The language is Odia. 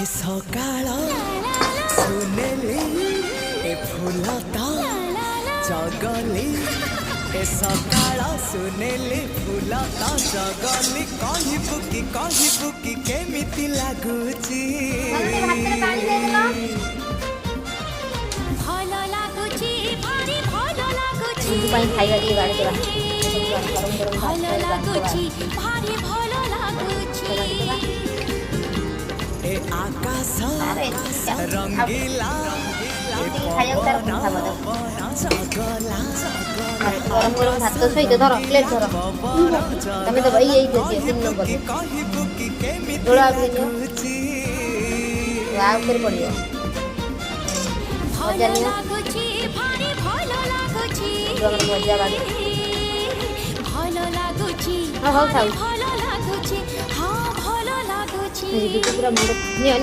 ए सकाळ सुनेली ए फुलता जगली ए सकाळ सुनेली फुलता जगली कही बुकी केमिति लागुची ଭଲ ଲାଗୁଛି ଭାରି ଭଲ ଲାଗୁଛି ଖାଇବା ଟିକେ ବାଢ଼ି ଦେବା ଭଲ ଲାଗୁଛି ଭାରି ଭଲ ଲାଗୁଛି ए आकाश रंगीला ए ଖାଇବାକୁ ତାର पवन ପଇସା ବଦଳ जगला ଗରମ ଗରମ ଭାତ ସହିତ ଧର ପ୍ଲେଟ୍ ଧର ତମେ ତ ଏଇ ଏଇ ଦିଅ 3 ନମ୍ବର कही बुकी केमिति ଡୋଳା ଉପରେ ନିଅ लागुची ଆ ଉପରେ ପଡ଼ିବ ଭଲ ମଜା ନିଅ ଲାଗୁଛି ଭାରି ଭଲ ଲାଗୁଛି ଆମର ମଜା ବାଢ଼ି ଭଲ ଲାଗୁଛି ହଉ ଥାଉ ଭଲ ଲାଗୁଛି ହଁ ଭଲ ଲାଗୁଛି ପୁରା ମୁଣ୍ଡ ନିଅ